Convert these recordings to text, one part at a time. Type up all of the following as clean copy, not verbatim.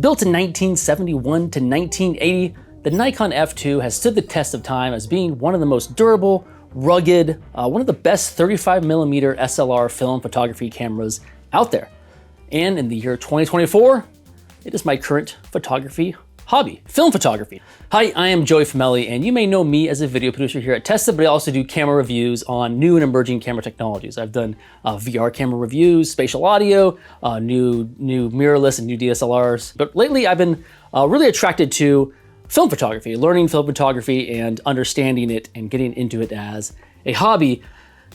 Built in 1971 to 1980, the Nikon F2 has stood the test of time as being one of the most durable, rugged, one of the best 35mm SLR film photography cameras out there. And in the year 2024, it is my current photography hobby, film photography. Hi, I am Joey Famelli, and you may know me as a video producer here at Tested, but I also do camera reviews on new and emerging camera technologies. I've done VR camera reviews, spatial audio, new mirrorless and new DSLRs. But lately I've been really attracted to film photography, learning film photography and understanding it and getting into it as a hobby.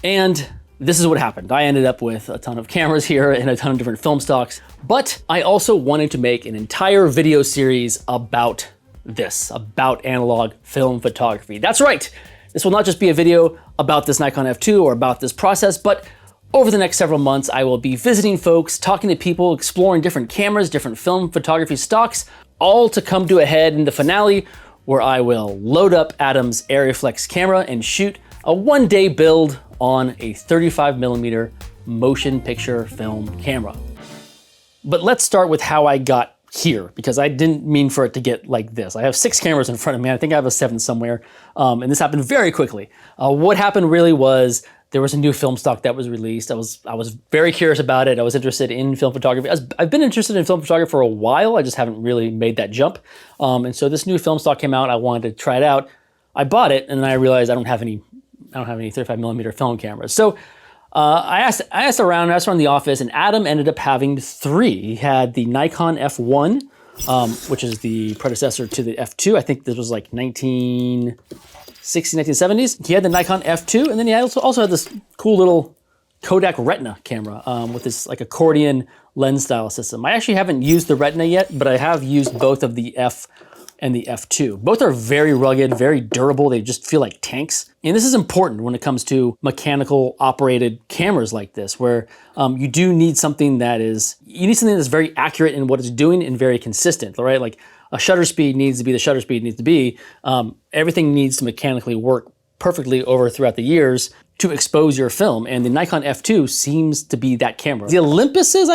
And this is what happened. I ended up with a ton of cameras here and a ton of different film stocks, but I also wanted to make an entire video series about this, about analog film photography. That's right. This will not just be a video about this Nikon F2 or about this process, but over the next several months, I will be visiting folks, talking to people, exploring different cameras, different film photography stocks, all to come to a head in the finale where I will load up Adam's Arriflex camera and shoot a one-day build on a 35mm motion picture film camera. But let's start with how I got here, because I didn't mean for it to get like this. I have 6 cameras in front of me. I think I have a 7th somewhere, and this happened very quickly. What happened really was there was a new film stock that was released. I was very curious about it. I was interested in film photography. I've been interested in film photography for a while. I just haven't really made that jump. And so this new film stock came out. I wanted to try it out. I bought it, and then I realized I don't have any 35mm film cameras. So I asked around the office, and Adam ended up having 3. He had the Nikon F1, which is the predecessor to the F2. I think this was like 1960s, 1970s. He had the Nikon F2, and then he also had this cool little Kodak Retina camera with this like accordion lens style system. I actually haven't used the Retina yet, but I have used both of the F and the F2. Both are very rugged, very durable. They just feel like tanks. And this is important when it comes to mechanical operated cameras like this, where you do need something that's very accurate in what it's doing and very consistent, right? Like a shutter speed needs to be the shutter speed needs to be. Everything needs to mechanically work perfectly throughout the years to expose your film. And the Nikon F2 seems to be that camera. The Olympuses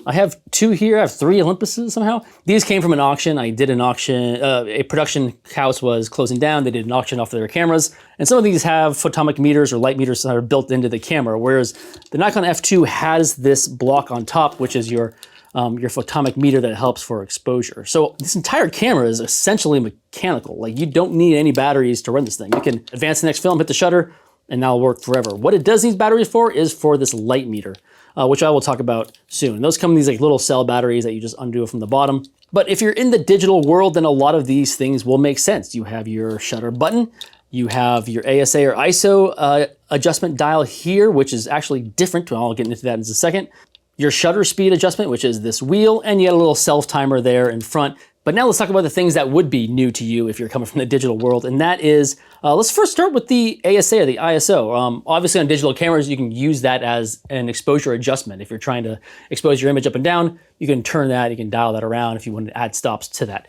I have 2 here. I have 3 Olympuses somehow. These came from an auction. I did an auction. A production house was closing down. They did an auction off of their cameras. And some of these have photomic meters or light meters that are built into the camera, whereas the Nikon F2 has this block on top, which is your photomic meter that helps for exposure. So this entire camera is essentially mechanical. Like, you don't need any batteries to run this thing. You can advance the next film, hit the shutter, and now it'll work forever. What it does need batteries for is for this light meter, which I will talk about soon. Those come in these like little cell batteries that you just undo from the bottom. But if you're in the digital world, then a lot of these things will make sense. You have your shutter button, you have your ASA or ISO adjustment dial here, which is actually different. I'll get into that in a second. Your shutter speed adjustment, which is this wheel, and you got a little self timer there in front. But now let's talk about the things that would be new to you if you're coming from the digital world, and that is, let's first start with the ASA or the ISO. Obviously on digital cameras, you can use that as an exposure adjustment. If you're trying to expose your image up and down, you can turn that, you can dial that around if you want to add stops to that.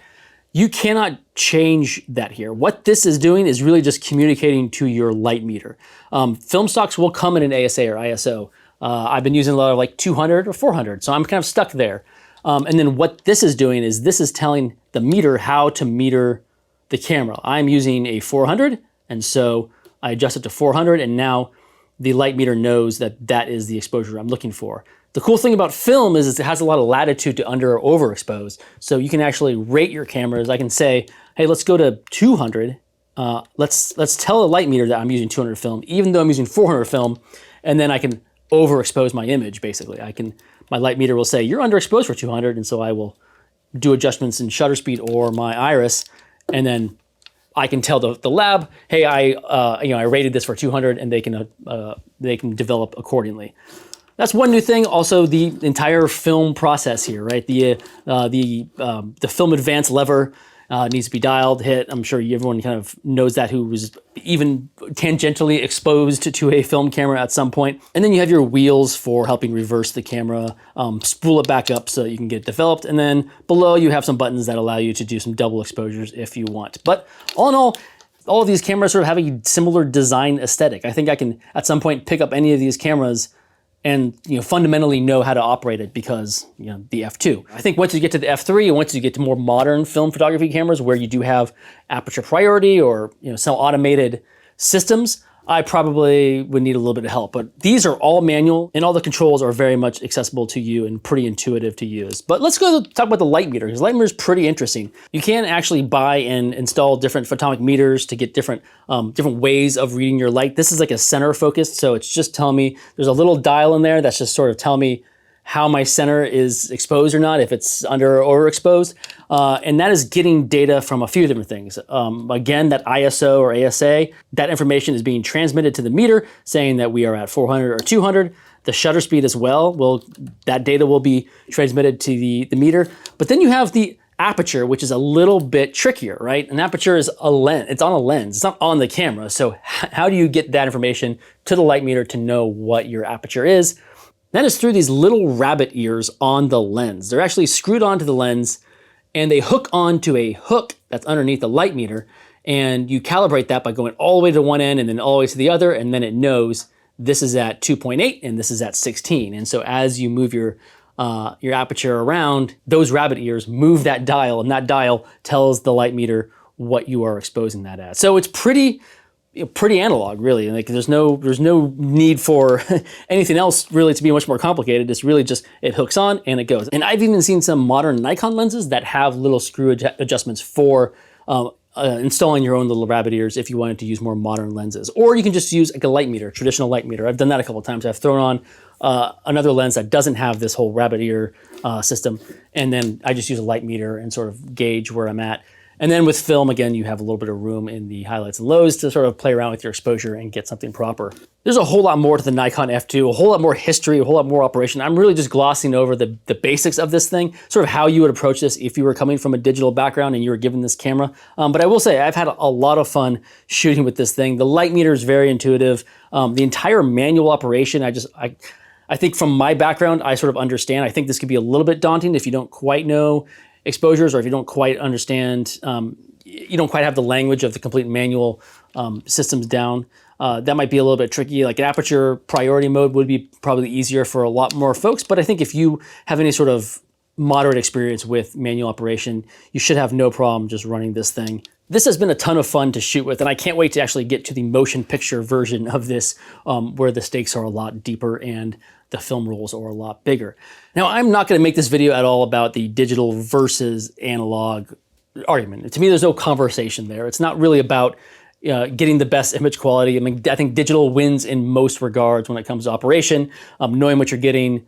You cannot change that here. What this is doing is really just communicating to your light meter. Film stocks will come in an ASA or ISO. I've been using a lot of like 200 or 400, so I'm kind of stuck there. And then what this is doing is this is telling the meter how to meter the camera. I'm using a 400, and so I adjust it to 400, and now the light meter knows that that is the exposure I'm looking for. The cool thing about film is it has a lot of latitude to under or overexpose. So you can actually rate your cameras. I can say, hey, let's go to 200. Let's tell the light meter that I'm using 200 film, even though I'm using 400 film, and then I can overexpose my image, basically. My light meter will say, you're underexposed for 200, and so I will do adjustments in shutter speed or my iris, and then I can tell the lab, hey, I rated this for 200, and they can develop accordingly. That's one new thing. Also, the entire film process here, right? The film advance lever needs to be dialed, hit. I'm sure everyone kind of knows that who was even tangentially exposed to a film camera at some point. And then you have your wheels for helping reverse the camera, spool it back up so you can get it developed. And then below you have some buttons that allow you to do some double exposures if you want. But all in all of these cameras sort of have a similar design aesthetic. I think I can at some point pick up any of these cameras and fundamentally know how to operate it because the F2. I think once you get to the F3 and once you get to more modern film photography cameras where you do have aperture priority or some automated systems, I probably would need a little bit of help. But these are all manual and all the controls are very much accessible to you and pretty intuitive to use. But let's go talk about the light meter, because light meter is pretty interesting. You can actually buy and install different photomic meters to get different ways of reading your light. This is like a center focused, so it's just telling me, there's a little dial in there that's just sort of telling me how my center is exposed or not, if it's under or overexposed. And that is getting data from a few different things. Again, that ISO or ASA, that information is being transmitted to the meter saying that we are at 400 or 200. The shutter speed as well, that data will be transmitted to the meter. But then you have the aperture, which is a little bit trickier, right? An aperture is a lens, it's on a lens, it's not on the camera. So how do you get that information to the light meter to know what your aperture is? That is through these little rabbit ears on the lens. They're actually screwed onto the lens and they hook onto a hook that's underneath the light meter, and you calibrate that by going all the way to one end and then all the way to the other, and then it knows this is at 2.8 and this is at 16. And so as you move your aperture around, those rabbit ears move that dial, and that dial tells the light meter what you are exposing that at. So it's pretty analog, really. Like there's no need for anything else really to be much more complicated. It's really just, it hooks on and it goes. And I've even seen some modern Nikon lenses that have little screw adjustments for installing your own little rabbit ears if you wanted to use more modern lenses. Or you can just use like a light meter, traditional light meter. I've done that a couple of times. I've thrown on another lens that doesn't have this whole rabbit ear system, and then I just use a light meter and sort of gauge where I'm at. And then with film, again, you have a little bit of room in the highlights and lows to sort of play around with your exposure and get something proper. There's a whole lot more to the Nikon F2, a whole lot more history, a whole lot more operation. I'm really just glossing over the basics of this thing, sort of how you would approach this if you were coming from a digital background and you were given this camera. But I will say, I've had a lot of fun shooting with this thing. The light meter is very intuitive. The entire manual operation, I think from my background, I sort of understand. I think this could be a little bit daunting if you don't quite know exposures, or if you don't quite understand, you don't quite have the language of the complete manual systems down. That might be a little bit tricky. Like an aperture priority mode would be probably easier for a lot more folks, but I think if you have any sort of moderate experience with manual operation, you should have no problem just running this thing. This has been a ton of fun to shoot with, and I can't wait to actually get to the motion picture version of this, where the stakes are a lot deeper and the film rolls are a lot bigger. Now, I'm not going to make this video at all about the digital versus analog argument. To me, there's no conversation there. It's not really about getting the best image quality. I mean, I think digital wins in most regards when it comes to operation, knowing what you're getting,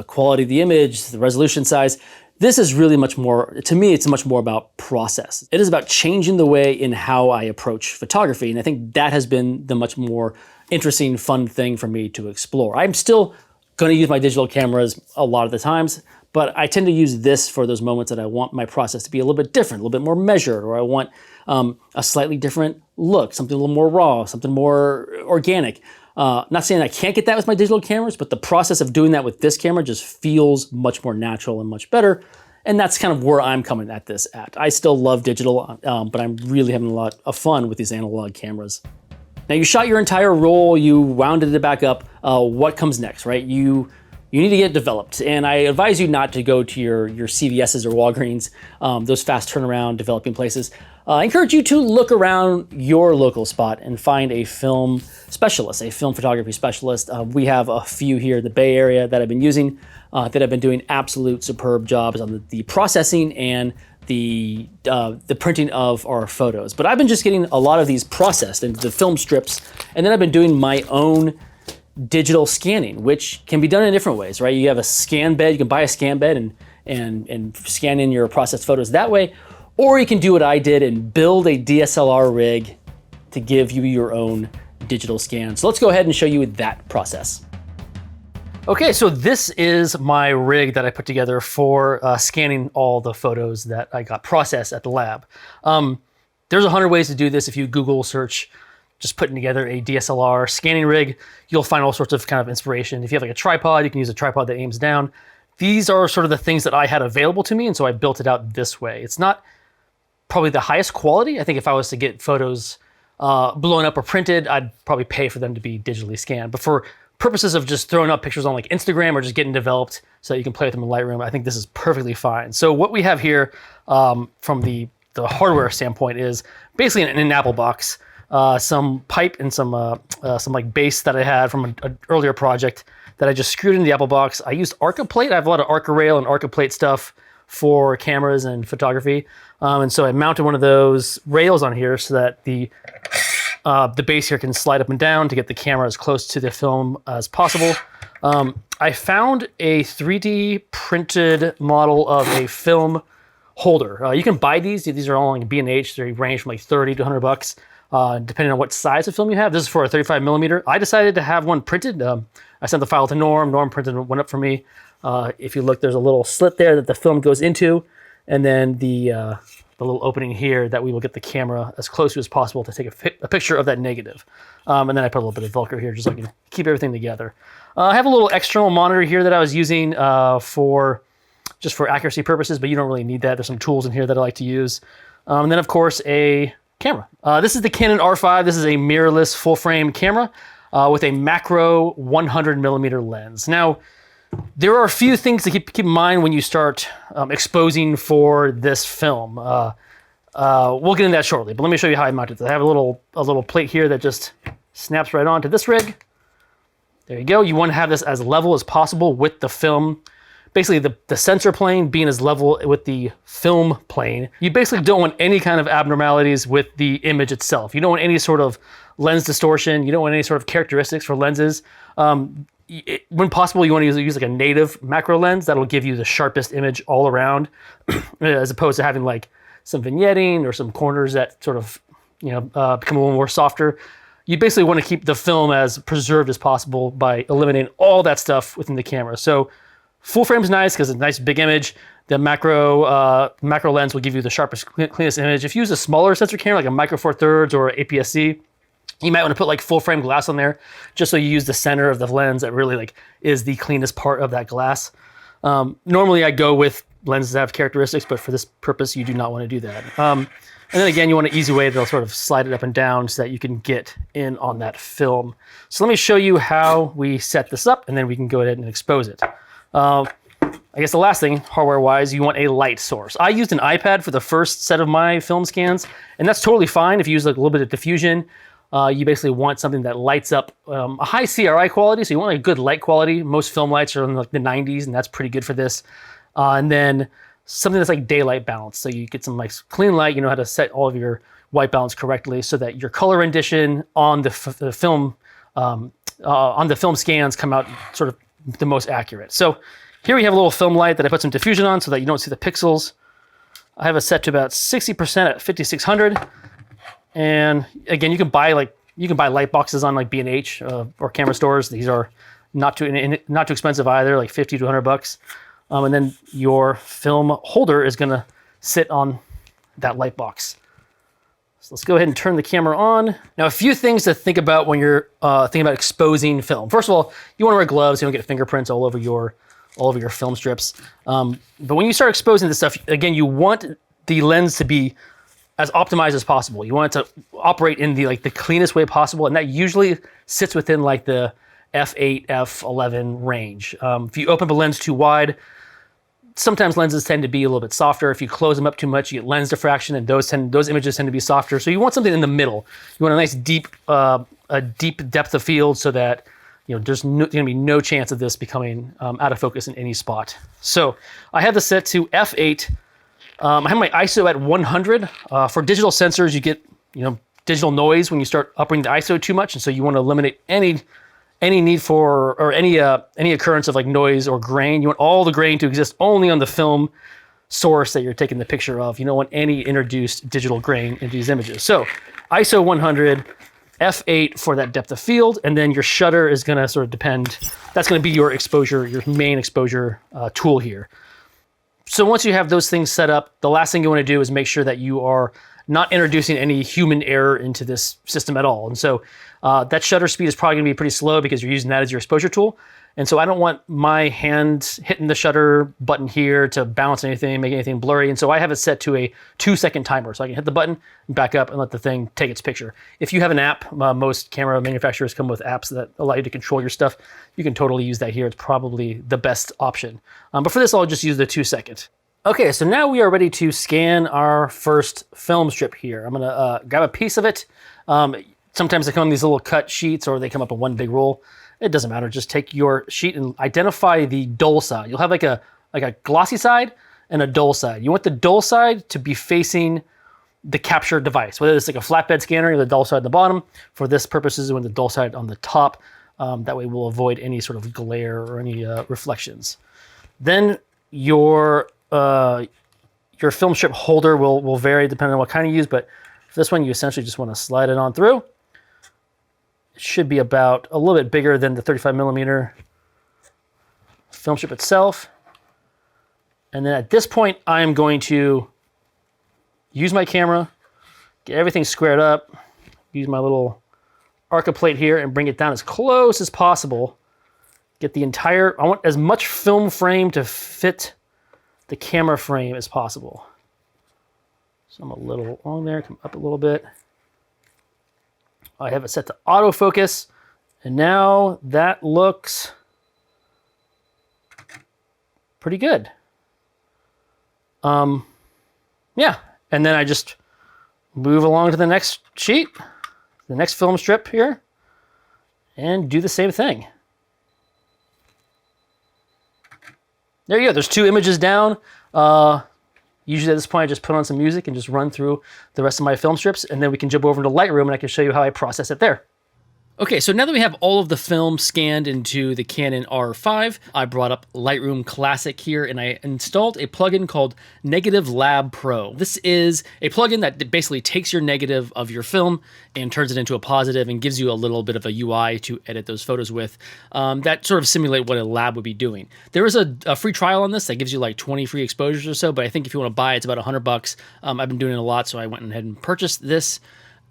quality of the image, the resolution size. This is really much more, to me, it's much more about process. It is about changing the way in how I approach photography. And I think that has been the much more interesting, fun thing for me to explore. I'm still going to use my digital cameras a lot of the times, but I tend to use this for those moments that I want my process to be a little bit different, a little bit more measured, or I want a slightly different look, something a little more raw, something more organic. Not saying I can't get that with my digital cameras, but the process of doing that with this camera just feels much more natural and much better. And that's kind of where I'm coming at this at. I still love digital, but I'm really having a lot of fun with these analog cameras. Now you shot your entire roll, you wounded it back up. What comes next, right? You need to get developed. And I advise you not to go to your CVS's or Walgreens, those fast turnaround developing places. I encourage you to look around your local spot and find a film specialist, a film photography specialist. We have a few here in the Bay Area that I've been using, that have been doing absolute superb jobs on the processing and the printing of our photos. But I've been just getting a lot of these processed into the film strips, and then I've been doing my own digital scanning, which can be done in different ways, right? You have a scan bed, you can buy a scan bed and scan in your processed photos that way, or you can do what I did and build a DSLR rig to give you your own digital scan. So let's go ahead and show you that process. Okay, so this is my rig that I put together for scanning all the photos that I got processed at the lab. There's 100 ways to do this. If you Google search, just putting together a DSLR scanning rig, you'll find all sorts of kind of inspiration. If you have like a tripod, you can use a tripod that aims down. These are sort of the things that I had available to me, and so I built it out this way. It's not probably the highest quality. I think if I was to get photos blown up or printed, I'd probably pay for them to be digitally scanned. But for purposes of just throwing up pictures on like Instagram or just getting developed so that you can play with them in Lightroom, I think this is perfectly fine. So what we have here from the hardware standpoint is basically an Apple box, some pipe and some like base that I had from an earlier project that I just screwed in the Apple box. I used Arca plate. I have a lot of Arca rail and Arca plate stuff for cameras and photography. And so I mounted one of those rails on here so that the base here can slide up and down to get the camera as close to the film as possible. I found a 3D printed model of a film holder. You can buy these. These are all in B&H. They range from like 30 to 100 bucks, depending on what size of film you have. This is for a 35 millimeter. I decided to have one printed. I sent the file to Norm. Norm printed one up for me. If you look, there's a little slit there that the film goes into, and then the little opening here that we will get the camera as close to as possible to take a picture of that negative. And then I put a little bit of Velcro here just so I can keep everything together. I have a little external monitor here that I was using just for accuracy purposes, but you don't really need that. There's some tools in here that I like to use. And then of course a camera. This is the Canon R5. This is a mirrorless full frame camera with a macro 100 millimeter lens. Now, there are a few things to keep in mind when you start exposing for this film. We'll get into that shortly, but let me show you how I mounted this. I have a little plate here that just snaps right onto this rig. There you go. You want to have this as level as possible with the film. Basically, the sensor plane being as level with the film plane. You basically don't want any kind of abnormalities with the image itself. You don't want any sort of lens distortion. You don't want any sort of characteristics for lenses. When possible, you want to use like a native macro lens that'll give you the sharpest image all around, as opposed to having like some vignetting or some corners that sort of become a little more softer. You basically want to keep the film as preserved as possible by eliminating all that stuff within the camera. So full frame is nice because it's a nice big image. The macro lens will give you the sharpest, cleanest image. If you use a smaller sensor camera like a Micro Four Thirds or APS-C, you might want to put like full frame glass on there just so you use the center of the lens that really like is the cleanest part of that glass. Normally I go with lenses that have characteristics, but for this purpose, you do not want to do that. And then again, you want an easy way to sort of slide it up and down so that you can get in on that film. So let me show you how we set this up and then we can go ahead and expose it. I guess the last thing, hardware-wise, you want a light source. I used an iPad for the first set of my film scans, and that's totally fine if you use like a little bit of diffusion. You basically want something that lights up a high CRI quality, so you want like a good light quality. Most film lights are in like the 90s, and that's pretty good for this. And then something that's like daylight balance, so you get some like clean light. You know how to set all of your white balance correctly, so that your color rendition on the film scans come out sort of the most accurate. So here we have a little film light that I put some diffusion on so that you don't see the pixels. I have it set to about 60% at 5600. And again, you can buy light boxes on like B&H or camera stores. These are not too expensive either, like 50 to 100 bucks. And then your film holder is gonna sit on that light box. So let's go ahead and turn the camera on. Now, a few things to think about when you're thinking about exposing film. First of all, you want to wear gloves. You don't get fingerprints all over your film strips. But when you start exposing this stuff, again, you want the lens to be as optimized as possible. You want it to operate in the cleanest way possible, and that usually sits within like the f8, f11 range. If you open up a lens too wide, sometimes lenses tend to be a little bit softer. If you close them up too much, you get lens diffraction, and those images tend to be softer. So you want something in the middle. You want a nice deep depth of field so that there's going to be no chance of this becoming out of focus in any spot. So I have this set to f8. I have my ISO at 100. For digital sensors, you get digital noise when you start upping the ISO too much, and so you want to eliminate any need for, or any occurrence of like noise or grain. You want all the grain to exist only on the film source that you're taking the picture of. You don't want any introduced digital grain into these images. So ISO 100, f8 for that depth of field, and then your shutter is gonna sort of depend. That's gonna be your exposure, your main exposure tool here. So once you have those things set up, the last thing you wanna do is make sure that you are not introducing any human error into this system at all. And so that shutter speed is probably gonna be pretty slow because you're using that as your exposure tool. And so I don't want my hand hitting the shutter button here to bounce anything, make anything blurry. And so I have it set to a 2-second timer. So I can hit the button, back up, and let the thing take its picture. If you have an app, most camera manufacturers come with apps that allow you to control your stuff. You can totally use that here. It's probably the best option. But for this, I'll just use the 2-second. Okay, so now we are ready to scan our first film strip here. I'm gonna grab a piece of it. Sometimes they come in these little cut sheets or they come up in one big roll. It doesn't matter, just take your sheet and identify the dull side. You'll have like a glossy side and a dull side. You want the dull side to be facing the capture device, whether it's like a flatbed scanner or the dull side at the bottom. For this purposes, we want the dull side on the top. That way we'll avoid any sort of glare or any reflections. Then your film strip holder will vary depending on what kind you use, but for this one, you essentially just want to slide it on through. It should be about a little bit bigger than the 35mm film strip itself. And then at this point, I'm going to use my camera, get everything squared up, use my little Arca plate here and bring it down as close as possible. Get the entire, I want as much film frame to fit the camera frame as possible. So I'm a little long there, come up a little bit. I have it set to autofocus, and now that looks pretty good. Yeah, and then I just move along to the next sheet, the next film strip here, and do the same thing. There you go, there's 2 images down. Usually at this point, I just put on some music and just run through the rest of my film strips, and then we can jump over into Lightroom and I can show you how I process it there. Okay, so now that we have all of the film scanned into the Canon R5, I brought up Lightroom Classic here and I installed a plugin called Negative Lab Pro. This is a plugin that basically takes your negative of your film and turns it into a positive and gives you a little bit of a UI to edit those photos with that sort of simulate what a lab would be doing. There is a free trial on this that gives you like 20 free exposures or so, but I think if you want to buy it, it's about $100. I've been doing it a lot, so I went ahead and purchased this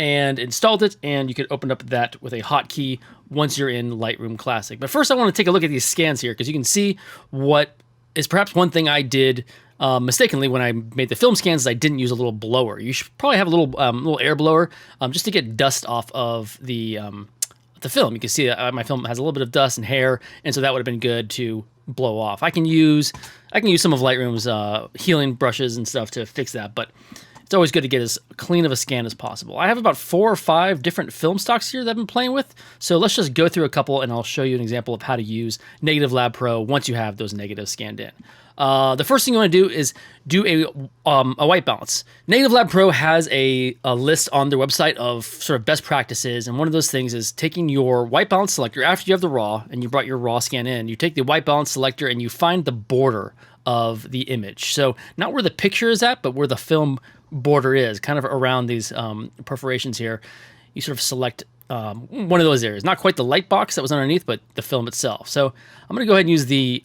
and installed it, and you can open up that with a hotkey once you're in Lightroom Classic. But first I want to take a look at these scans here, because you can see what is perhaps one thing I did mistakenly when I made the film scans is I didn't use a little blower. You should probably have a little air blower just to get dust off of the film. You can see that my film has a little bit of dust and hair, and so that would have been good to blow off. I can use some of Lightroom's healing brushes and stuff to fix that, but it's always good to get as clean of a scan as possible. I have about 4 or 5 different film stocks here that I've been playing with, so let's just go through a couple and I'll show you an example of how to use Negative Lab Pro once you have those negatives scanned in. The first thing you want to do is do a white balance. Negative Lab Pro has a list on their website of sort of best practices, and one of those things is taking your white balance selector after you have the RAW and you brought your RAW scan in. You take the white balance selector and you find the border of the image. So not where the picture is at, but where the film border is, kind of around these perforations here. You sort of select one of those areas. Not quite the light box that was underneath, but the film itself. So I'm going to go ahead and use the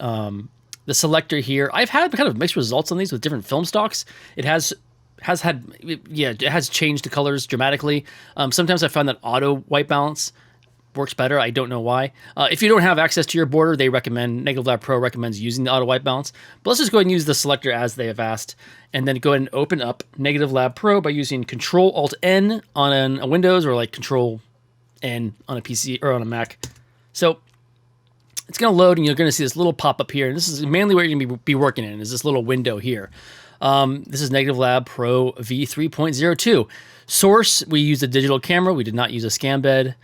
selector here. I've had kind of mixed results on these with different film stocks. It has changed the colors dramatically. Sometimes I found that auto white balance works better. I don't know why. If you don't have access to your border, they recommend, Negative Lab Pro recommends using the auto white balance. But let's just go ahead and use the selector as they have asked, and then go ahead and open up Negative Lab Pro by using Control-Alt-N on a Windows, or like Control-N on a PC or on a Mac. So it's going to load, and you're going to see this little pop-up here, and this is mainly where you're going to be working in, is this little window here. This is Negative Lab Pro V3.02. Source, we used a digital camera. We did not use a scan bed.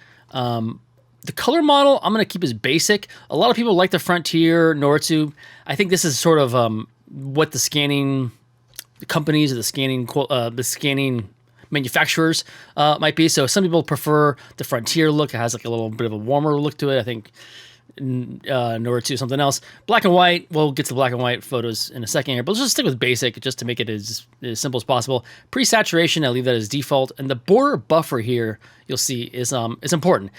The color model, I'm going to keep as basic. A lot of people like the Frontier, Noritsu. I think this is sort of what the scanning companies or the scanning manufacturers might be. So some people prefer the Frontier look. It has like a little bit of a warmer look to it. I think Noritsu something else. Black and white, we'll get to the black and white photos in a second here, but let's just stick with basic just to make it as simple as possible. Pre-saturation, I leave that as default, and the border buffer here, you'll see, is important.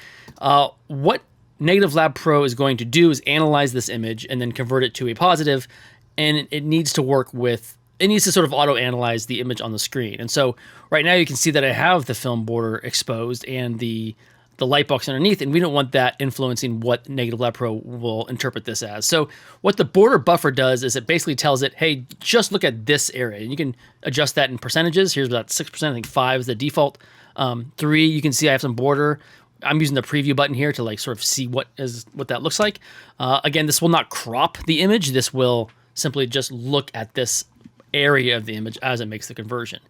What Negative Lab Pro is going to do is analyze this image and then convert it to a positive, and it needs to work with, it needs to sort of auto-analyze the image on the screen. And so right now you can see that I have the film border exposed and the the light box underneath, and we don't want that influencing what Negative Lab Pro will interpret this as. So what the border buffer does is it basically tells it, hey, just look at this area. And you can adjust that in percentages. Here's about 6%, I think 5 is the default. 3, you can see I have some border. I'm using the preview button here to like sort of see what that looks like. Again, this will not crop the image. This will simply just look at this area of the image as it makes the conversion.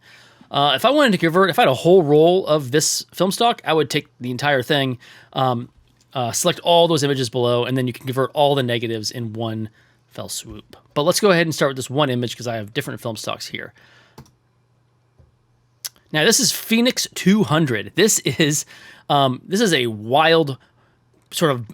If I wanted to convert, if I had a whole roll of this film stock, I would take the entire thing, select all those images below, and then you can convert all the negatives in one fell swoop. But let's go ahead and start with this one image because I have different film stocks here. Now this is Phoenix 200. This is a wild sort of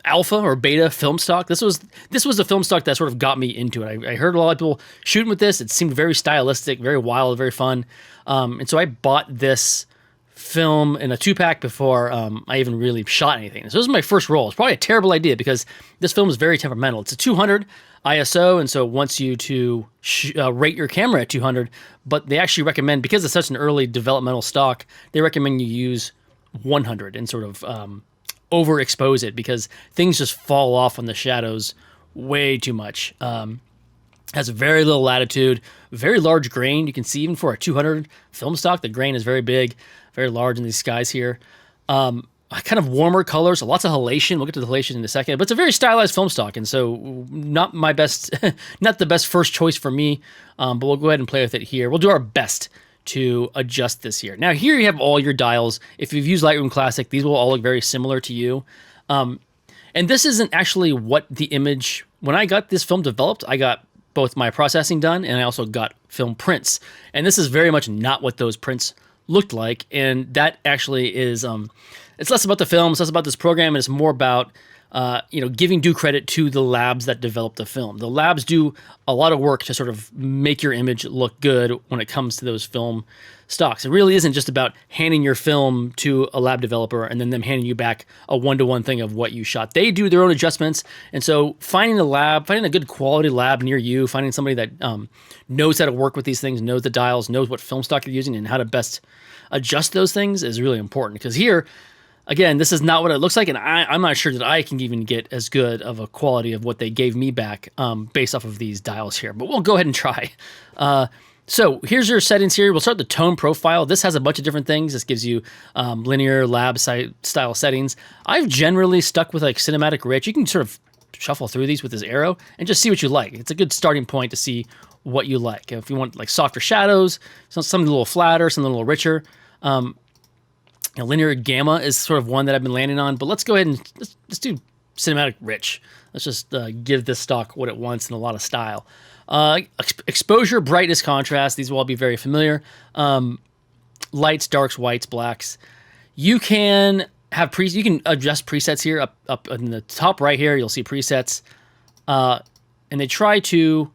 alpha or beta film stock. This was the film stock that sort of got me into it. I heard a lot of people shooting with this. It seemed very stylistic, very wild, very fun. And so I bought this film in a 2-pack before I even really shot anything. So this was my first roll. It's probably a terrible idea because this film is very temperamental. It's a 200 ISO, and so it wants you to rate your camera at 200, but they actually recommend, because it's such an early developmental stock, they recommend you use 100 and sort of overexpose it because things just fall off on the shadows way too much. Has very little latitude, very large grain. You can see even for a 200 film stock, the grain is very big, very large in these skies here. Kind of warmer colors, lots of halation. We'll get to the halation in a second, but it's a very stylized film stock, and so not my best, not the best first choice for me, but we'll go ahead and play with it here. We'll do our best to adjust this here. Now here you have all your dials. If you've used Lightroom Classic, these will all look very similar to you. And this isn't actually what the image, when I got this film developed, I got both my processing done and I also got film prints. And this is very much not what those prints looked like. And that actually is, it's less about the film, it's less about this program, and it's more about giving due credit to the labs that developed the film. The labs do a lot of work to sort of make your image look good when it comes to those film stocks. It really isn't just about handing your film to a lab developer and then them handing you back a one-to-one thing of what you shot. They do their own adjustments, and so finding a good quality lab near you, finding somebody that knows how to work with these things, knows the dials, knows what film stock you're using and how to best adjust those things is really important. Because here, again, this is not what it looks like, and I'm not sure that I can even get as good of a quality of what they gave me back based off of these dials here, but we'll go ahead and try. So here's your settings here. We'll start the tone profile. This has a bunch of different things. This gives you linear lab style settings. I've generally stuck with like cinematic rich. You can sort of shuffle through these with this arrow and just see what you like. It's a good starting point to see what you like. If you want like softer shadows, something a little flatter, something a little richer. Linear gamma is sort of one that I've been landing on, but let's go ahead and let's do cinematic rich. Let's just give this stock what it wants in a lot of style. Exposure, brightness, contrast. These will all be very familiar. Lights, darks, whites, blacks. You can have you can adjust presets here up in the top right here. You'll see presets, and they try to.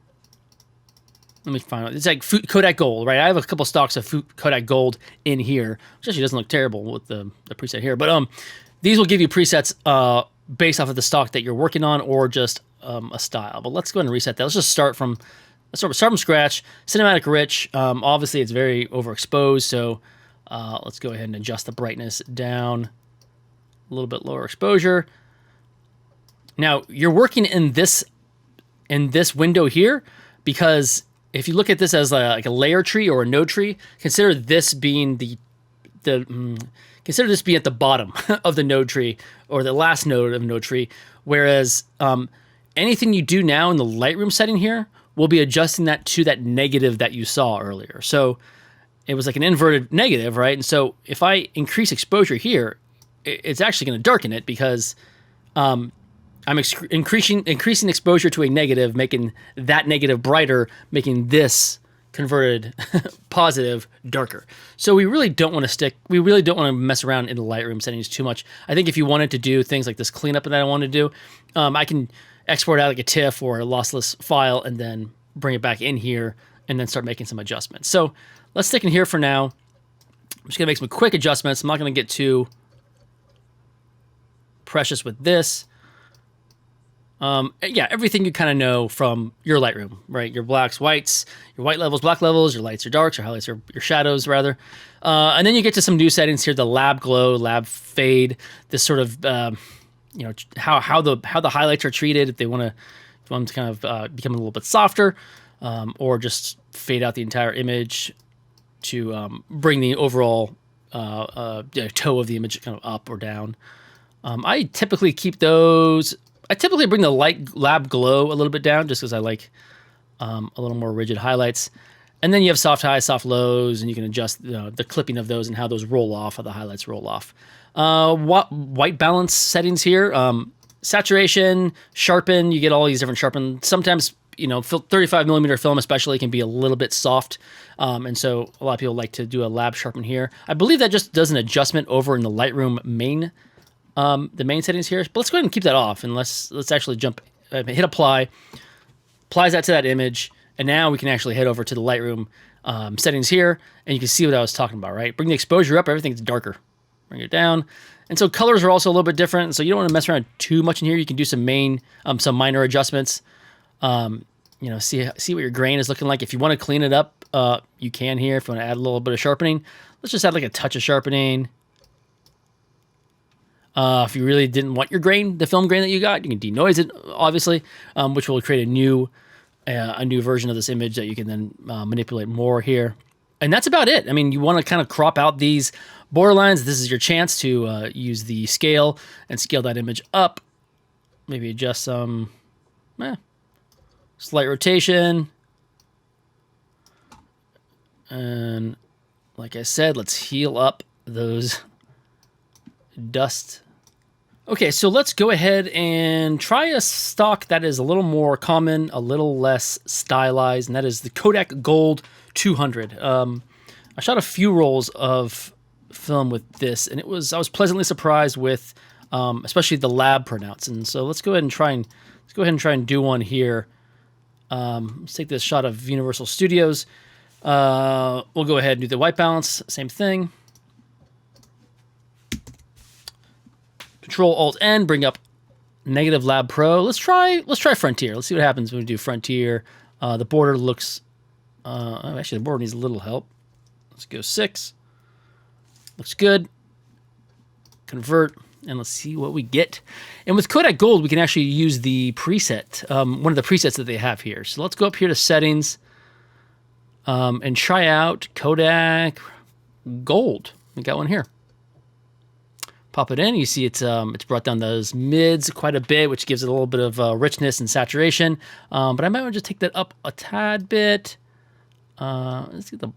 Let me find out. It's like Kodak Gold, right? I have a couple stocks of Kodak Gold in here, which actually doesn't look terrible with the preset here. But these will give you presets based off of the stock that you're working on or just a style. But let's go ahead and reset that. Let's just start from scratch. Cinematic rich. Obviously, it's very overexposed, so let's go ahead and adjust the brightness down a little bit, lower exposure. Now you're working in this window here because if you look at this as like a layer tree or a node tree, consider this being consider this being at the bottom of the node tree or the last node of node tree. Whereas anything you do now in the Lightroom setting here will be adjusting that to that negative that you saw earlier. So it was like an inverted negative, right? And so if I increase exposure here, it's actually going to darken it because I'm increasing exposure to a negative, making that negative brighter, making this converted positive darker. So we really don't want to mess around in the Lightroom settings too much. I think if you wanted to do things like this cleanup that I want to do, I can export out like a TIFF or a lossless file and then bring it back in here and then start making some adjustments. So let's stick in here for now. I'm just gonna make some quick adjustments. I'm not gonna get too precious with this. Yeah, everything you kind of know from your Lightroom, right? Your blacks, whites, your white levels, black levels, your lights, your darks, your highlights, your shadows, rather. And then you get to some new settings here: the lab glow, lab fade. This sort of how the highlights are treated. If they want to kind of become a little bit softer, or just fade out the entire image to bring the overall toe of the image kind of up or down. I typically keep those. I typically bring the light lab glow a little bit down just because I like a little more rigid highlights. And then you have soft highs, soft lows, and you can adjust the clipping of those and how those roll off, how the highlights roll off. White balance settings here. Saturation, sharpen, you get all these different sharpen. Sometimes, 35 millimeter film especially can be a little bit soft. And so a lot of people like to do a lab sharpen here. I believe that just does an adjustment over in the Lightroom main the main settings here, but let's go ahead and keep that off, and let's actually hit apply, applies that to that image, and now we can actually head over to the Lightroom settings here, and you can see what I was talking about, right? Bring the exposure up, everything's darker. Bring it down, and so colors are also a little bit different, so you don't want to mess around too much in here. You can do some minor adjustments. See what your grain is looking like. If you want to clean it up, you can here. If you want to add a little bit of sharpening, let's just add like a touch of sharpening. If you really didn't want your grain, the film grain that you got, you can denoise it, obviously, which will create a new version of this image that you can then manipulate more here. And that's about it. I mean, you want to kind of crop out these borderlines. This is your chance to use the scale and scale that image up. Maybe adjust some slight rotation. And like I said, let's heal up those dust. Okay, so let's go ahead and try a stock that is a little more common, a little less stylized, and that is the Kodak Gold 200. I shot a few rolls of film with this, and I was pleasantly surprised with, especially the lab printouts. And so let's go ahead and try and do one here. Let's take this shot of Universal Studios. We'll go ahead and do the white balance, same thing. Control Alt N, bring up Negative Lab Pro. Let's try Frontier. Let's see what happens when we do Frontier. The border looks actually the border needs a little help. Let's go 6. Looks good. Convert, and let's see what we get. And with Kodak Gold, we can actually use the preset, one of the presets that they have here. So let's go up here to settings and try out Kodak Gold. We got one here. Pop it in, you see it's brought down those mids quite a bit, which gives it a little bit of richness and saturation. But I might want to just take that up a tad bit. Let's see the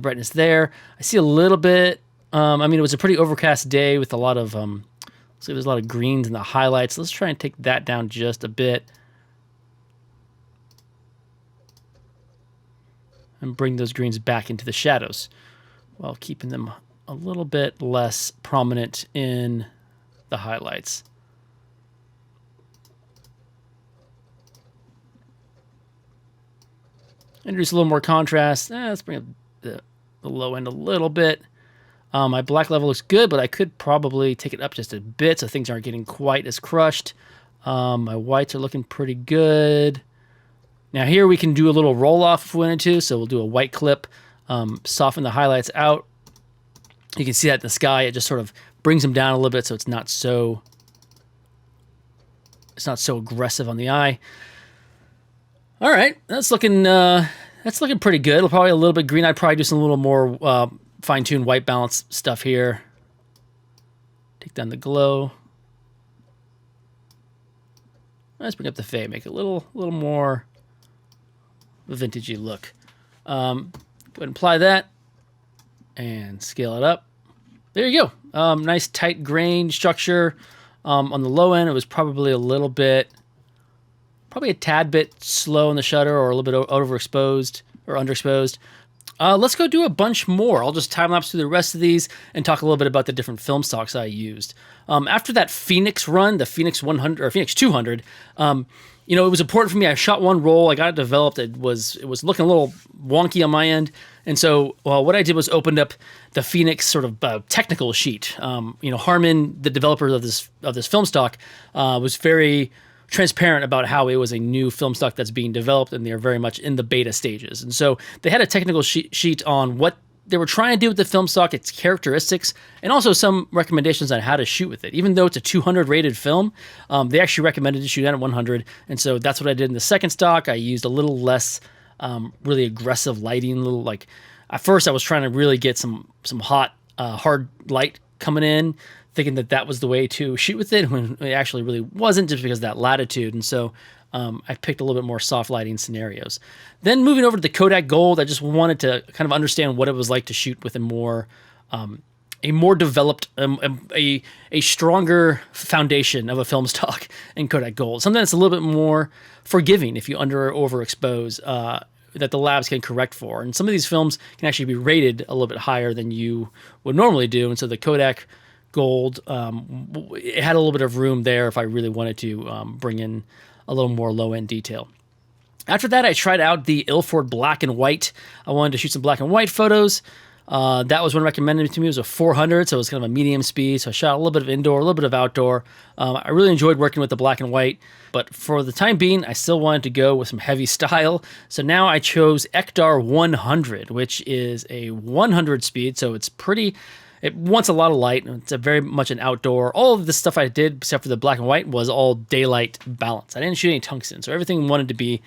brightness there. I see a little bit. I mean, it was a pretty overcast day with a lot of so there's a lot of greens in the highlights. Let's try and take that down just a bit and bring those greens back into the shadows while keeping them a little bit less prominent in the highlights. Introduce a little more contrast. Let's bring up the low end a little bit. My black level looks good, but I could probably take it up just a bit so things aren't getting quite as crushed. My whites are looking pretty good. Now here we can do a little roll off if we wanted to, so we'll do a white clip, soften the highlights out. You can see that in the sky, it just sort of brings them down a little bit so it's not so aggressive on the eye. All right, that's looking pretty good. Probably a little bit green. I'd probably do some little more fine-tuned white balance stuff here. Take down the glow. Let's bring up the fade, make it a little more vintagey look. Go ahead and apply that and scale it up. There you go. Nice tight grain structure. On the low end, it was probably a tad bit slow in the shutter or a little bit overexposed or underexposed. Let's go do a bunch more. I'll just time lapse through the rest of these and talk a little bit about the different film stocks I used. After that Phoenix run, the Phoenix 100 or Phoenix 200, it was important for me. I shot one roll, I got it developed. It was looking a little wonky on my end, and so what I did was opened up the Phoenix sort of technical sheet. Harman, the developer of this film stock, was very transparent about how it was a new film stock that's being developed, and they're very much in the beta stages. And so they had a technical sheet on what they were trying to do with the film stock, its characteristics, and also some recommendations on how to shoot with it. Even though it's a 200 rated film, they actually recommended to shoot at 100. And so that's what I did in the second stock. I used a little less really aggressive lighting. At first I was trying to really get some hot, hard light coming in, thinking that was the way to shoot with it, when it actually really wasn't, just because of that latitude. And so I picked a little bit more soft lighting scenarios. Then moving over to the Kodak Gold, I just wanted to kind of understand what it was like to shoot with a more developed, a stronger foundation of a film stock in Kodak Gold. Something that's a little bit more forgiving if you under or overexpose, that the labs can correct for. And some of these films can actually be rated a little bit higher than you would normally do. And so the Kodak Gold, it had a little bit of room there if I really wanted to bring in a little more low-end detail. After that, I tried out the Ilford black and white. I wanted to shoot some black and white photos. That was one recommended to me. It was a 400, so it was kind of a medium speed. So I shot a little bit of indoor, a little bit of outdoor. I really enjoyed working with the black and white, but for the time being, I still wanted to go with some heavy style. So now I chose Ektar 100, which is a 100 speed, so it's pretty... It wants a lot of light. It's very much an outdoor. All of the stuff I did, except for the black and white, was all daylight balance. I didn't shoot any tungsten, so everything wanted to be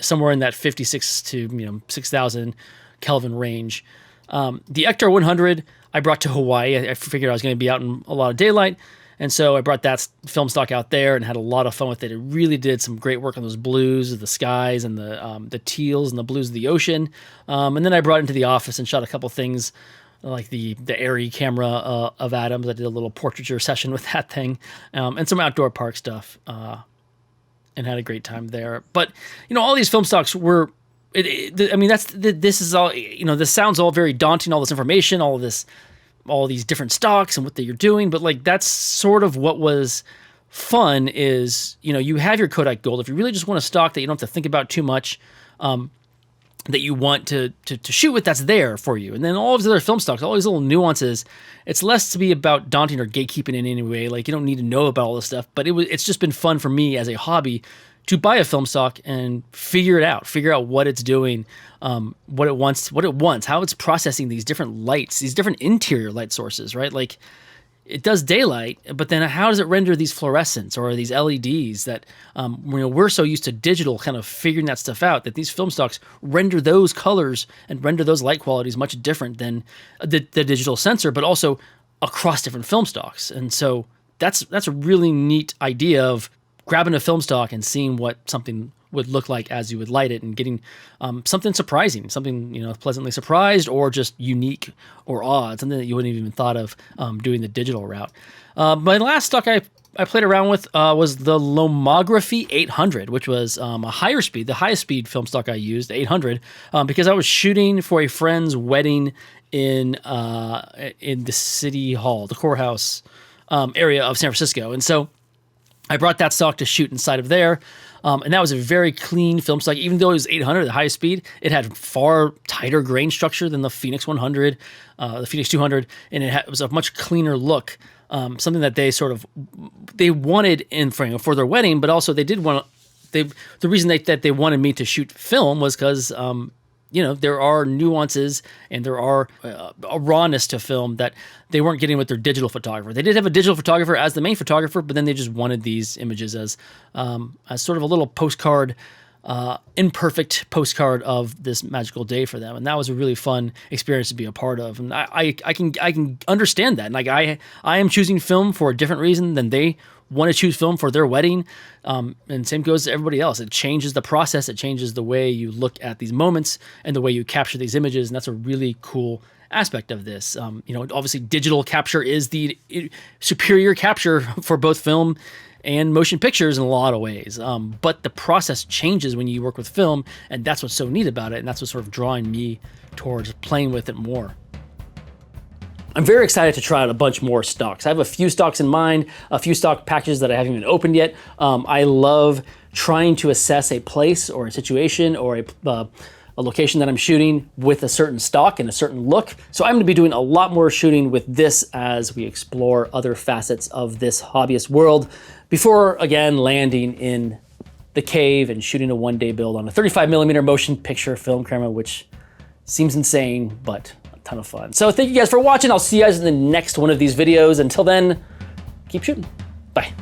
somewhere in that 56 to 6,000 Kelvin range. The Ektar 100 I brought to Hawaii. I figured I was going to be out in a lot of daylight, and so I brought that film stock out there and had a lot of fun with it. It really did some great work on those blues of the skies and the teals and the blues of the ocean. And then I brought it into the office and shot a couple things, like the Arri camera of Adams. I did a little portraiture session with that thing, and some outdoor park stuff, and had a great time there. But all these film stocks were, this is all, this sounds all very daunting, all this information, all these different stocks and what you're doing, but that's sort of what was fun. Is you have your Kodak Gold. If you really just want a stock that you don't have to think about too much, that you want to shoot with, that's there for you. And then all of these other film stocks, all these little nuances, it's less to be about daunting or gatekeeping in any way. You don't need to know about all this stuff, but it's just been fun for me as a hobby to buy a film stock and figure out what it's doing, what it wants, how it's processing these different lights, these different interior light sources, right? It does daylight, but then how does it render these fluorescents or these LEDs that we're so used to digital kind of figuring that stuff out, that these film stocks render those colors and render those light qualities much different than the digital sensor, but also across different film stocks. And so that's a really neat idea of grabbing a film stock and seeing what something would look like as you would light it, and getting something surprising, something pleasantly surprised, or just unique or odd, something that you wouldn't have even thought of doing the digital route. My last stock I played around with was the Lomography 800, which was a higher speed, the highest speed film stock I used, the 800, because I was shooting for a friend's wedding in the city hall, the courthouse area of San Francisco, and so I brought that stock to shoot inside of there. And that was a very clean film stock. Even though it was 800 at the highest speed, it had far tighter grain structure than the Phoenix 100, the Phoenix 200, and it was a much cleaner look. Something that they wanted for their wedding, but also they did want. The reason that they wanted me to shoot film was because there are nuances and there are a rawness to film that they weren't getting with their digital photographer. They did have a digital photographer as the main photographer, but then they just wanted these images as sort of a little postcard, imperfect postcard of this magical day for them. And that was a really fun experience to be a part of. And I can understand that. And I am choosing film for a different reason than they want to choose film for their wedding. And same goes to everybody else. It changes the process. It changes the way you look at these moments and the way you capture these images. And that's a really cool aspect of this. Obviously digital capture is the superior capture for both film and motion pictures in a lot of ways. But the process changes when you work with film, and that's what's so neat about it, and that's what's sort of drawing me towards playing with it more. I'm very excited to try out a bunch more stocks. I have a few stocks in mind, a few stock packages that I haven't even opened yet. I love trying to assess a place or a situation or a location that I'm shooting with a certain stock and a certain look. So I'm gonna be doing a lot more shooting with this as we explore other facets of this hobbyist world before, again, landing in the cave and shooting a one-day build on a 35mm motion picture film camera, which seems insane, but a ton of fun. So thank you guys for watching. I'll see you guys in the next one of these videos. Until then, keep shooting. Bye.